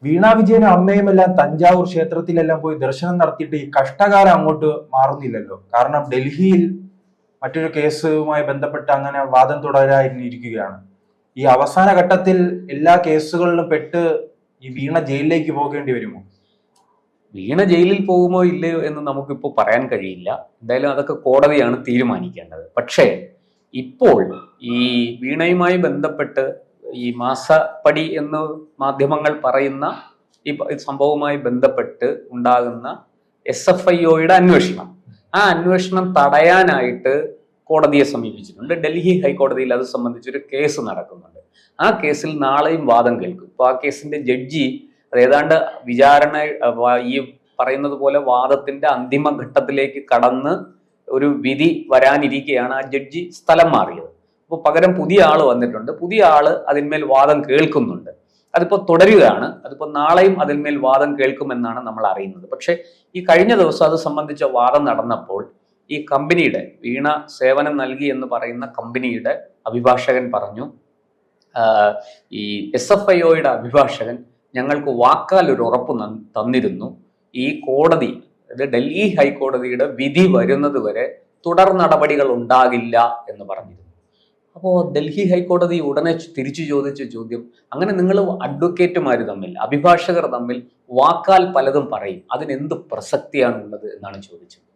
വീണ വിജയനും അമ്മയും എല്ലാം തഞ്ചാവൂർ ക്ഷേത്രത്തിലെല്ലാം പോയി ദർശനം നടത്തിയിട്ട് ഈ കഷ്ടകാലം അങ്ങോട്ട് മാറുന്നില്ലല്ലോ. കാരണം ഡൽഹിയിൽ മറ്റൊരു കേസുമായി ബന്ധപ്പെട്ട് അങ്ങനെ വാദം തുടരാനിരിക്കുകയാണ്. ഈ അവസാന ഘട്ടത്തിൽ എല്ലാ കേസുകളിലും പെട്ട് ഈ വീണ ജയിലിലേക്ക് പോകേണ്ടി വരുമോ? വീണ ജയിലിൽ പോകുമോ ഇല്ലയോ എന്ന് നമുക്കിപ്പോൾ പറയാൻ കഴിയില്ല. എന്തായാലും അതൊക്കെ കോടതിയാണ് തീരുമാനിക്കേണ്ടത്. പക്ഷേ ഇപ്പോൾ ഈ വീണയുമായി ബന്ധപ്പെട്ട് ഈ മാസപ്പടി എന്ന് മാധ്യമങ്ങൾ പറയുന്ന ഈ സംഭവവുമായി ബന്ധപ്പെട്ട് ഉണ്ടാകുന്ന SFIOയുടെ അന്വേഷണം, ആ അന്വേഷണം തടയാനായിട്ട് കോടതിയെ സമീപിച്ചിട്ടുണ്ട്. ഡൽഹി ഹൈക്കോടതിയിൽ അത് സംബന്ധിച്ചൊരു കേസ് നടക്കുന്നുണ്ട്. ആ കേസിൽ നാളെയും വാദം കേൾക്കും. ഇപ്പോൾ ആ കേസിന്റെ ജഡ്ജി അത് ഏതാണ്ട് വിചാരണ ഈ പറയുന്നത് പോലെ വാദത്തിന്റെ അന്തിമ ഘട്ടത്തിലേക്ക് കടന്ന് ഒരു വിധി വരാനിരിക്കെയാണ് ആ ജഡ്ജി സ്ഥലം മാറിയത്. അപ്പോൾ പകരം പുതിയ ആള് വന്നിട്ടുണ്ട്. പുതിയ ആള് അതിന്മേൽ വാദം കേൾക്കുന്നുണ്ട്. അതിപ്പോൾ തുടരുകയാണ്. അതിപ്പോൾ നാളെയും അതിന്മേൽ വാദം കേൾക്കുമെന്നാണ് നമ്മൾ അറിയുന്നത്. പക്ഷെ ഈ കഴിഞ്ഞ ദിവസം അത് സംബന്ധിച്ച വാദം നടന്നപ്പോൾ ഈ കമ്പനിയുടെ വീണ സേവനം നൽകി എന്ന് പറയുന്ന കമ്പനിയുടെ അഭിഭാഷകൻ പറഞ്ഞു, ഈ SFIOയുടെ അഭിഭാഷകൻ ഞങ്ങൾക്ക് വാക്കാൽ ഒരു ഉറപ്പ് തന്നിരുന്നു, ഈ കോടതി, ഡൽഹി ഹൈക്കോടതിയുടെ വിധി വരുന്നത് വരെ തുടർ നടപടികൾ ഉണ്ടാകില്ല എന്ന് പറഞ്ഞിരുന്നു. അപ്പോൾ ഡൽഹി ഹൈക്കോടതി ഉടനെ തിരിച്ചു ചോദിച്ച ചോദ്യം, അങ്ങനെ നിങ്ങൾ അഡ്വക്കേറ്റുമാർ തമ്മിൽ, അഭിഭാഷകർ തമ്മിൽ വാക്കാൽ പലതും പറയും, അതിനെന്ത് പ്രസക്തിയാണ് ഉള്ളത് എന്നാണ് ചോദിച്ചത്.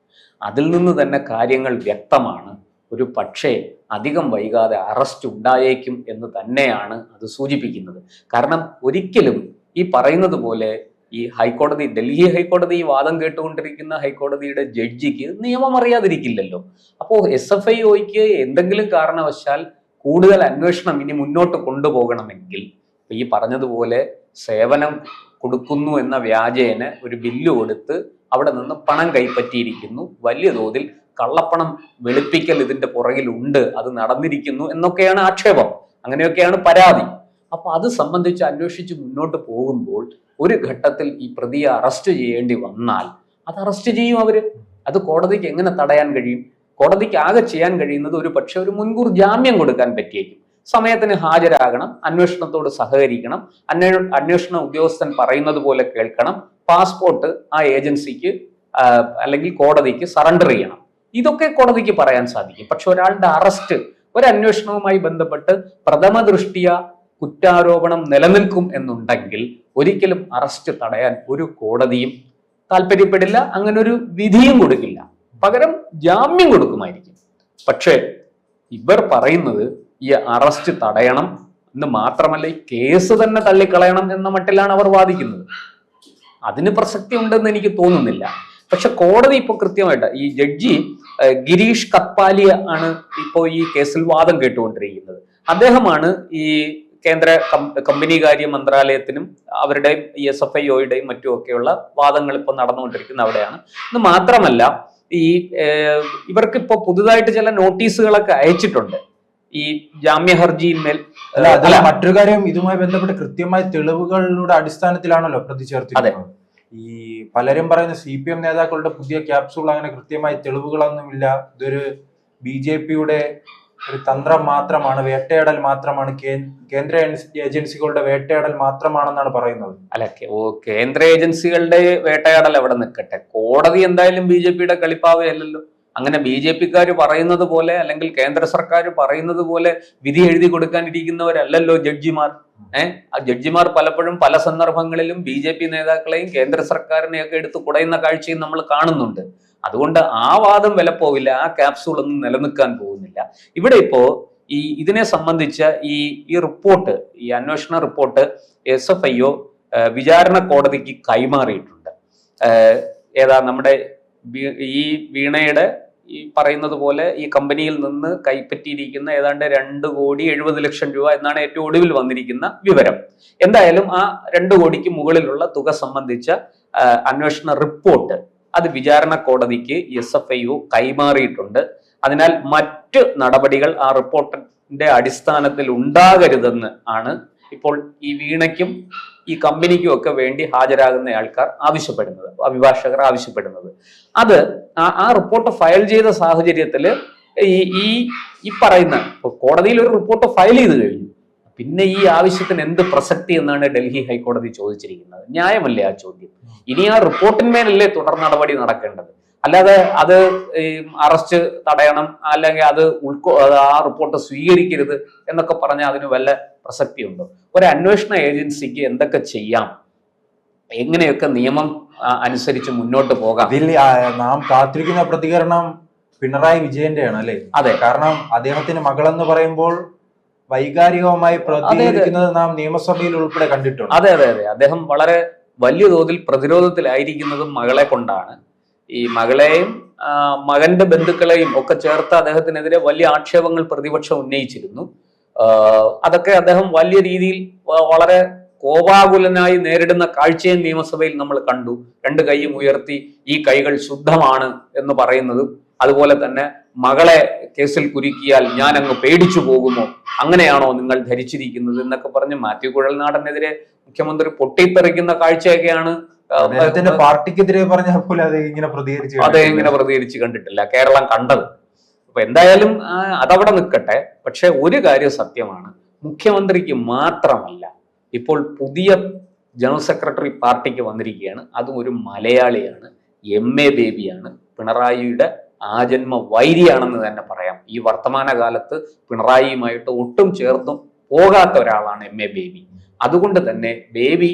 അതിൽ നിന്ന് തന്നെ കാര്യങ്ങൾ വ്യക്തമാണ്. ഒരു പക്ഷേ അധികം വൈകാതെ അറസ്റ്റ് ഉണ്ടായേക്കും എന്ന് തന്നെയാണ് അത് സൂചിപ്പിക്കുന്നത്. കാരണം ഒരിക്കലും ഈ പറയുന്നത് പോലെ ഈ ഹൈക്കോടതി, ഡൽഹി ഹൈക്കോടതി വാദം കേട്ടുകൊണ്ടിരിക്കുന്ന ഹൈക്കോടതിയുടെ ജഡ്ജിക്ക് നിയമം അറിയാതിരിക്കില്ലല്ലോ. അപ്പോൾ SFIOയ്ക്ക് എന്തെങ്കിലും കാരണവശാൽ കൂടുതൽ അന്വേഷണം ഇനി മുന്നോട്ട് കൊണ്ടുപോകണമെങ്കിൽ ഈ പറഞ്ഞതുപോലെ സേവനം കൊടുക്കുന്നു എന്ന വ്യാജേന ഒരു ബില്ല് കൊടുത്ത് അവിടെ നിന്ന് പണം കൈപ്പറ്റിയിരിക്കുന്നു, വലിയ തോതിൽ കള്ളപ്പണം വെളുപ്പിക്കൽ ഇതിന്റെ പുറകിലുണ്ട്, അത് നടന്നിരിക്കുന്നു എന്നൊക്കെയാണ് ആക്ഷേപം, അങ്ങനെയൊക്കെയാണ് പരാതി. അപ്പൊ അത് സംബന്ധിച്ച് അന്വേഷിച്ച് മുന്നോട്ട് പോകുമ്പോൾ ഒരു ഘട്ടത്തിൽ ഈ പ്രതിയെ അറസ്റ്റ് ചെയ്യേണ്ടി വന്നാൽ അത് അറസ്റ്റ് ചെയ്യും അവര്. അത് കോടതിക്ക് എങ്ങനെ തടയാൻ കഴിയും? കോടതിക്ക് ആകെ ചെയ്യാൻ കഴിയുന്നത് ഒരു പക്ഷെ ഒരു മുൻകൂർ ജാമ്യം കൊടുക്കാൻ പറ്റിയേക്കും. സമയത്തിന് ഹാജരാകണം, അന്വേഷണത്തോട് സഹകരിക്കണം, അന്വേഷണ ഉദ്യോഗസ്ഥൻ പറയുന്നത് പോലെ കേൾക്കണം, പാസ്പോർട്ട് ആ ഏജൻസിക്ക് അല്ലെങ്കിൽ കോടതിക്ക് സറണ്ടർ ചെയ്യണം. ഇതൊക്കെ കോടതിക്ക് പറയാൻ സാധിക്കും. പക്ഷെ ഒരാളുടെ അറസ്റ്റ്, ഒരു അന്വേഷണവുമായി ബന്ധപ്പെട്ട് പ്രഥമ ദൃഷ്ടിയ കുറ്റാരോപണം നിലനിൽക്കും എന്നുണ്ടെങ്കിൽ ഒരിക്കലും അറസ്റ്റ് തടയാൻ ഒരു കോടതിയും താല്പര്യപ്പെടില്ല, അങ്ങനെ ഒരു വിധിയും കൊടുക്കില്ല. പകരം ജാമ്യം കൊടുക്കുമായിരിക്കും. പക്ഷേ ഇവർ പറയുന്നത് ഈ അറസ്റ്റ് തടയണം എന്ന് മാത്രമല്ല, ഈ കേസ് തന്നെ തള്ളിക്കളയണം എന്ന മട്ടിലാണ് അവർ വാദിക്കുന്നത്. അതിന് പ്രസക്തി ഉണ്ടെന്ന് എനിക്ക് തോന്നുന്നില്ല. പക്ഷെ കോടതി ഇപ്പോൾ കൃത്യമായിട്ട്, ഈ ജഡ്ജി ഗിരീഷ് കത്പാലിയ ആണ് ഇപ്പോൾ ഈ കേസിൽ വാദം കേട്ടുകൊണ്ടിരിക്കുന്നത്. അദ്ദേഹമാണ് ഈ കേന്ദ്ര കമ്പനികാര്യ മന്ത്രാലയത്തിനും അവരുടെ ഈ SFIOയുടെയും മറ്റുമൊക്കെയുള്ള വാദങ്ങൾ ഇപ്പോൾ നടന്നുകൊണ്ടിരിക്കുന്ന അവിടെയാണ്. ഇത് മാത്രമല്ല, ഈ ഇവർക്ക് ഇപ്പോൾ പുതുതായിട്ട് ചില നോട്ടീസുകളൊക്കെ അയച്ചിട്ടുണ്ട് ഈ ജാമ്യ ഹർജിയിന്മേൽ. അല്ല, മറ്റൊരു കാര്യം, ഇതുമായി ബന്ധപ്പെട്ട് കൃത്യമായ തെളിവുകളുടെ അടിസ്ഥാനത്തിലാണല്ലോ പ്രതി ചേർത്തിരിക്കുന്നത്. ഈ പലരും പറയുന്ന CPM നേതാക്കളുടെ പുതിയ ക്യാപ്സൂൾ അങ്ങനെ കൃത്യമായ തെളിവുകളൊന്നുമില്ല, ഇതൊരു BJPയുടെ ഒരു തന്ത്രം മാത്രമാണ്, വേട്ടയാടൽ മാത്രമാണ്, കേന്ദ്ര ഏജൻസികളുടെ വേട്ടയാടൽ മാത്രമാണെന്നാണ് പറയുന്നത്. അല്ല, കേന്ദ്ര ഏജൻസികളുടെ വേട്ടയാടൽ അവിടെ നിൽക്കട്ടെ, കോടതി എന്തായാലും BJPയുടെ കളിപ്പാവയല്ലല്ലോ. അങ്ങനെ BJPക്കാർ പറയുന്നത് പോലെ അല്ലെങ്കിൽ കേന്ദ്ര സർക്കാർ പറയുന്നത് പോലെ വിധി എഴുതി കൊടുക്കാനിരിക്കുന്നവരല്ലല്ലോ ജഡ്ജിമാർ. ആ ജഡ്ജിമാർ പലപ്പോഴും പല സന്ദർഭങ്ങളിലും BJP നേതാക്കളെയും കേന്ദ്ര സർക്കാരിനെയൊക്കെ എടുത്ത് കുടയുന്ന കാഴ്ചയും നമ്മൾ കാണുന്നുണ്ട്. അതുകൊണ്ട് ആ വാദം വിലപ്പോവില്ല, ആ ക്യാപ്സൂൾ ഒന്നും നിലനിൽക്കാൻ പോകുന്നില്ല. ഇവിടെ ഇപ്പോ ഇതിനെ സംബന്ധിച്ച ഈ റിപ്പോർട്ട്, ഈ അന്വേഷണ റിപ്പോർട്ട് SFIO വിചാരണ കോടതിക്ക് കൈമാറിയിട്ടുണ്ട്. ഏതാ നമ്മുടെ ഈ വീണയുടെ ഈ പറയുന്നത് പോലെ ഈ കമ്പനിയിൽ നിന്ന് കൈപ്പറ്റിയിരിക്കുന്ന ഏതാണ്ട് 2,70,00,000 രൂപ എന്നാണ് ഏറ്റവും ഒടുവിൽ വന്നിരിക്കുന്ന വിവരം. എന്തായാലും ആ 2 കോടിക്ക് മുകളിലുള്ള തുക സംബന്ധിച്ച അന്വേഷണ റിപ്പോർട്ട് അത് വിചാരണ കോടതിക്ക് SFIO കൈമാറിയിട്ടുണ്ട്. അതിനാൽ മറ്റ് നടപടികൾ ആ റിപ്പോർട്ടിന്റെ അടിസ്ഥാനത്തിൽ ഉണ്ടാകരുതെന്ന് ആണ് ഇപ്പോൾ ഈ വീണയ്ക്കും ഈ കമ്പനിക്കും ഒക്കെ വേണ്ടി ഹാജരാകുന്ന ആൾക്കാർ ആവശ്യപ്പെടുന്നത്, അഭിഭാഷകർ ആവശ്യപ്പെടുന്നത്. അത് ആ റിപ്പോർട്ട് ഫയൽ ചെയ്ത സാഹചര്യത്തിൽ ഈ പറയുന്ന കോടതിയിൽ ഒരു റിപ്പോർട്ട് ഫയൽ ചെയ്ത് കഴിഞ്ഞു, പിന്നെ ഈ ആവശ്യത്തിന് എന്ത് പ്രസക്തി എന്നാണ് ഡൽഹി ഹൈക്കോടതി ചോദിച്ചിരിക്കുന്നത്. ന്യായമല്ലേ ആ ചോദ്യം? ഇനി ആ റിപ്പോർട്ടിന്മേലല്ലേ തുടർ നടപടി നടക്കേണ്ടത്. അല്ലാതെ അത് അറസ്റ്റ് തടയണം, അല്ലെങ്കിൽ അത് ആ റിപ്പോർട്ട് സ്വീകരിക്കരുത് എന്നൊക്കെ പറഞ്ഞാൽ അതിന് വല്ല പ്രസക്തിയുണ്ടോ? ഒരു അന്വേഷണ ഏജൻസിക്ക് എന്തൊക്കെ ചെയ്യാം, എങ്ങനെയൊക്കെ നിയമം അനുസരിച്ച് മുന്നോട്ട് പോകാം. ഇതിൽ നാം കാത്തിരിക്കുന്ന പ്രതികരണം പിണറായി വിജയന്റെയാണ് അല്ലേ? അതെ, കാരണം അദ്ദേഹത്തിന് മകളെന്ന് പറയുമ്പോൾ വൈകാരികമായി പ്രതികരിക്കുന്നത് നാം നിയമസഭയിൽ ഉൾപ്പെടെ കണ്ടിട്ടുണ്ട്. അതെ അതെ അതെ അദ്ദേഹം വളരെ വലിയ തോതിൽ പ്രതിരോധത്തിലായിരിക്കുന്നതും മകളെ കൊണ്ടാണ്. ഈ മകളെയും മകന്റെ ബന്ധുക്കളെയും ഒക്കെ ചേർത്ത് അദ്ദേഹത്തിനെതിരെ വലിയ ആക്ഷേപങ്ങൾ പ്രതിപക്ഷം ഉന്നയിച്ചിരുന്നു. അതൊക്കെ അദ്ദേഹം വലിയ രീതിയിൽ വളരെ കോപാകുലനായി നേരിടുന്ന കാഴ്ചയും നിയമസഭയിൽ നമ്മൾ കണ്ടു. രണ്ട് കൈയും ഉയർത്തി ഈ കൈകൾ ശുദ്ധമാണ് എന്ന് പറയുന്നതും, അതുപോലെ തന്നെ മകളെ കേസിൽ കുരുക്കിയാൽ ഞാൻ അങ്ങ് പേടിച്ചു പോകുമോ, അങ്ങനെയാണോ നിങ്ങൾ ധരിച്ചിരിക്കുന്നത് എന്നൊക്കെ പറഞ്ഞ് മാത്യു കുഴൽനാടനെതിരെ മുഖ്യമന്ത്രി പൊട്ടിത്തെറിക്കുന്ന കാഴ്ചയൊക്കെയാണ്. അദ്ദേഹത്തിന്റെ പാർട്ടിക്കെതിരെ പറഞ്ഞപ്പോൾ അദ്ദേഹം ഇങ്ങനെ പ്രതികരിച്ച് കണ്ടിട്ടില്ല കേരളം കണ്ടത്. അപ്പൊ എന്തായാലും അതവിടെ നിൽക്കട്ടെ. പക്ഷെ ഒരു കാര്യം സത്യമാണ്, മുഖ്യമന്ത്രിക്ക് മാത്രമല്ല, ഇപ്പോൾ പുതിയ ജനറൽ സെക്രട്ടറി പാർട്ടിക്ക് വന്നിരിക്കുകയാണ്. അതും ഒരു മലയാളിയാണ്, MA ബേബിയാണ്. പിണറായിയുടെ ആജന്മ വൈരിയാണെന്ന് തന്നെ പറയാം. ഈ വർത്തമാന കാലത്ത് പിണറായിയുമായിട്ട് ഒട്ടും ചേർത്തും പോകാത്ത ഒരാളാണ് MA ബേബി. അതുകൊണ്ട് തന്നെ ബേബി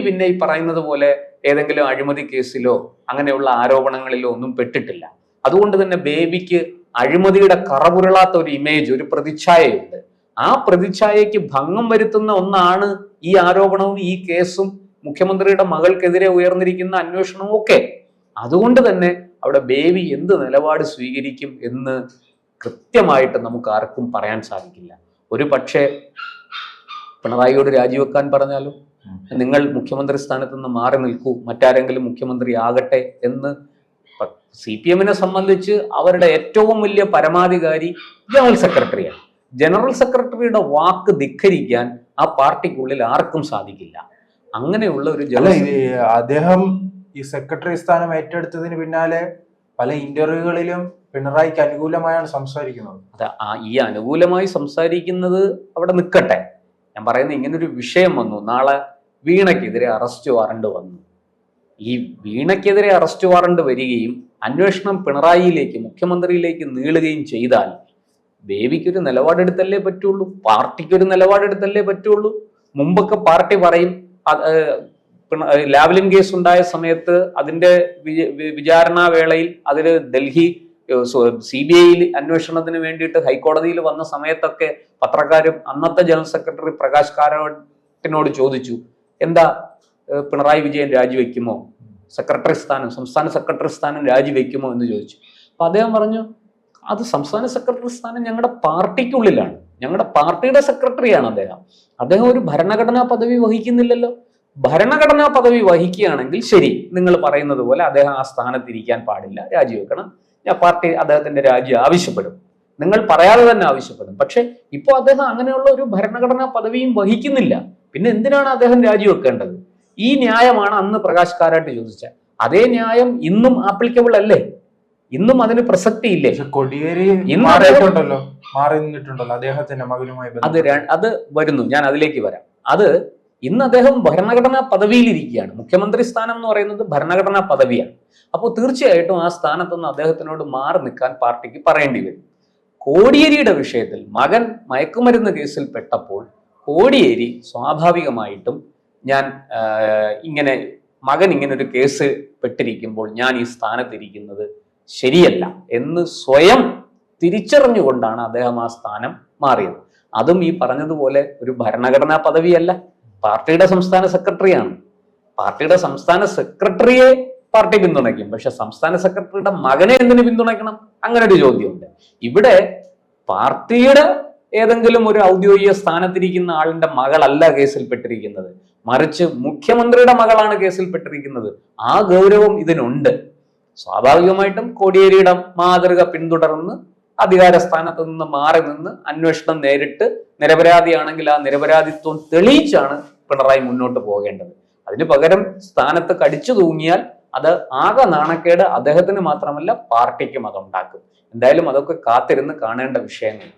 പിന്നെ ഈ പറയുന്നത് പോലെ ഏതെങ്കിലും അഴിമതി കേസിലോ അങ്ങനെയുള്ള ആരോപണങ്ങളിലോ ഒന്നും പെട്ടിട്ടില്ല. അതുകൊണ്ട് തന്നെ ബേബിക്ക് അഴിമതിയുടെ കറപുരളാത്ത ഒരു ഇമേജ്, ഒരു പ്രതിച്ഛായയുണ്ട്. ആ പ്രതിച്ഛായയ്ക്ക് ഭംഗം വരുത്തുന്ന ഒന്നാണ് ഈ ആരോപണവും ഈ കേസും മുഖ്യമന്ത്രിയുടെ മകൾക്കെതിരെ ഉയർന്നിരിക്കുന്ന അന്വേഷണവും ഒക്കെ. അതുകൊണ്ട് തന്നെ അവിടെ ബേബി എന്ത് നിലപാട് സ്വീകരിക്കും എന്ന് കൃത്യമായിട്ട് നമുക്ക് ആർക്കും പറയാൻ സാധിക്കില്ല. ഒരു പക്ഷേ പിണറായിയോട് രാജിവെക്കാൻ പറഞ്ഞാലും നിങ്ങൾ മുഖ്യമന്ത്രി സ്ഥാനത്ത് നിന്ന് മാറി നിൽക്കൂ, മറ്റാരെങ്കിലും മുഖ്യമന്ത്രി ആകട്ടെ എന്ന് CPM-നെ സംബന്ധിച്ച് അവരുടെ ഏറ്റവും വലിയ പരമാധികാരി ജനറൽ സെക്രട്ടറിയാണ്. ജനറൽ സെക്രട്ടറിയുടെ വാക്ക് ധിക്കരിക്കാൻ ആ പാർട്ടിക്കുള്ളിൽ ആർക്കും സാധിക്കില്ല. അങ്ങനെയുള്ള ഒരു അദ്ദേഹം ഈ സെക്രട്ടറി സ്ഥാനം ഏറ്റെടുത്തതിന് പിന്നാലെ പല ഇന്റർവ്യൂകളിലും പിണറായിക്ക് അനുകൂലമായാണ് സംസാരിക്കുന്നത്. അതെ, ഈ അനുകൂലമായി സംസാരിക്കുന്നത് അവിടെ നിൽക്കട്ടെ. ഞാൻ പറയുന്നത്, ഇങ്ങനൊരു വിഷയം വന്നു, നാളെ വീണയ്ക്കെതിരെ അറസ്റ്റ് വാറണ്ട് വന്നു. ഈ വീണയ്ക്കെതിരെ അറസ്റ്റ് വാറണ്ട് വരികയും അന്വേഷണം പിണറായിയിലേക്ക്, മുഖ്യമന്ത്രിയിലേക്ക് നീളുകയും ചെയ്താൽ ബേബിക്കൊരു നിലപാടെടുത്തല്ലേ പറ്റുള്ളൂ, പാർട്ടിക്കൊരു നിലപാടെടുത്തല്ലേ പറ്റുള്ളൂ. മുമ്പൊക്കെ പാർട്ടി പറയും, ലാവ്ലിൻ കേസ് ഉണ്ടായ സമയത്ത് അതിന്റെ വിചാരണാ വേളയിൽ അതില് ഡൽഹി CBI അന്വേഷണത്തിന് വേണ്ടിയിട്ട് ഹൈക്കോടതിയിൽ വന്ന സമയത്തൊക്കെ പത്രക്കാരും അന്നത്തെ ജനറൽ സെക്രട്ടറി പ്രകാശ് കാരാട്ടിനോട് ചോദിച്ചു, എന്താ പിണറായി വിജയൻ രാജിവെക്കുമോ, സെക്രട്ടറി സ്ഥാനം, സംസ്ഥാന സെക്രട്ടറി സ്ഥാനം രാജിവെക്കുമോ എന്ന് ചോദിച്ചു. അപ്പൊ അദ്ദേഹം പറഞ്ഞു, അത് സംസ്ഥാന സെക്രട്ടറി സ്ഥാനം ഞങ്ങളുടെ പാർട്ടിക്കുള്ളിലാണ്, ഞങ്ങളുടെ പാർട്ടിയുടെ സെക്രട്ടറിയാണ് അദ്ദേഹം ഒരു ഭരണഘടനാ പദവി വഹിക്കുന്നില്ലല്ലോ. ഭരണഘടനാ പദവി വഹിക്കുകയാണെങ്കിൽ ശരി, നിങ്ങൾ പറയുന്നത് പോലെ അദ്ദേഹം ആ സ്ഥാനത്തിരിക്കാൻ പാടില്ല, രാജിവെക്കണം, ഞാൻ പാർട്ടി അദ്ദേഹത്തിന്റെ രാജി ആവശ്യപ്പെടും, നിങ്ങൾ പറയാതെ തന്നെ ആവശ്യപ്പെടും. പക്ഷെ ഇപ്പോൾ അദ്ദേഹം അങ്ങനെയുള്ള ഒരു ഭരണഘടനാ പദവിയും വഹിക്കുന്നില്ല, പിന്നെ എന്തിനാണ് അദ്ദേഹം രാജിവെക്കേണ്ടത്? ഈ ന്യായമാണ് അന്ന് പ്രകാശ് കാരാട്ട് ചോദിച്ചത്. അതേ ന്യായം ഇന്നും ആപ്ലിക്കബിൾ അല്ലേ? ഇന്നും അതിന് പ്രസക്തി ഇല്ലേ? കോടിയേരി മാറി നിന്നിട്ടുണ്ടല്ലോ അദ്ദേഹത്തിന്റെ മകനുമായി. അത് വരുന്നു, ഞാൻ അതിലേക്ക് വരാം. അത് ഇന്ന് അദ്ദേഹം ഭരണഘടനാ പദവിയിലിരിക്കുകയാണ്. മുഖ്യമന്ത്രി സ്ഥാനം എന്ന് പറയുന്നത് ഭരണഘടനാ പദവിയാണ്. അപ്പോൾ തീർച്ചയായിട്ടും ആ സ്ഥാനത്തുനിന്ന് അദ്ദേഹത്തിനോട് മാറി നിൽക്കാൻ പാർട്ടിക്ക് പറയേണ്ടി വരും. കോടിയേരിയുടെ വിഷയത്തിൽ മകൻ മയക്കുമരുന്ന് കേസിൽ പെട്ടപ്പോൾ കോടിയേരി സ്വാഭാവികമായിട്ടും മകൻ ഇങ്ങനെ ഒരു കേസ് പെട്ടിരിക്കുമ്പോൾ ഞാൻ ഈ സ്ഥാനത്തിരിക്കുന്നത് ശരിയല്ല എന്ന് സ്വയം തിരിച്ചറിഞ്ഞുകൊണ്ടാണ് അദ്ദേഹം ആ സ്ഥാനം മാറിയത്. അതും ഈ പറഞ്ഞതുപോലെ ഒരു ഭരണഘടനാ പദവിയല്ല, പാർട്ടിയുടെ സംസ്ഥാന സെക്രട്ടറിയാണ്. പാർട്ടിയുടെ സംസ്ഥാന സെക്രട്ടറിയെ പാർട്ടി പിന്തുണയ്ക്കും, പക്ഷെ സംസ്ഥാന സെക്രട്ടറിയുടെ മകനെ എന്തിനു പിന്തുണയ്ക്കണം? അങ്ങനെ ഒരു ചോദ്യമുണ്ട്. ഇവിടെ പാർട്ടിയുടെ ഏതെങ്കിലും ഒരു ഔദ്യോഗിക സ്ഥാനത്തിരിക്കുന്ന ആളിന്റെ മകളല്ല കേസിൽപ്പെട്ടിരിക്കുന്നത്, മറിച്ച് മുഖ്യമന്ത്രിയുടെ മകളാണ് കേസിൽപ്പെട്ടിരിക്കുന്നത്. ആ ഗൗരവം ഇതിനുണ്ട്. സ്വാഭാവികമായിട്ടും കോടിയേരിയുടെ മാതൃക പിന്തുടർന്ന് അധികാര സ്ഥാനത്ത് നിന്ന് മാറി നിന്ന് അന്വേഷണം നേരിട്ട് നിരപരാധിയാണെങ്കിൽ ആ നിരപരാധിത്വം തെളിയിച്ചാണ് പിണറായി മുന്നോട്ട് പോകേണ്ടത്. അതിന് പകരം സ്ഥാനത്ത് കടിച്ചു തൂങ്ങിയാൽ അത് ആകെ നാണക്കേട് അദ്ദേഹത്തിന് മാത്രമല്ല പാർട്ടിക്കും അതുണ്ടാക്കും. എന്തായാലും അതൊക്കെ കാത്തിരുന്ന് കാണേണ്ട വിഷയങ്ങൾ.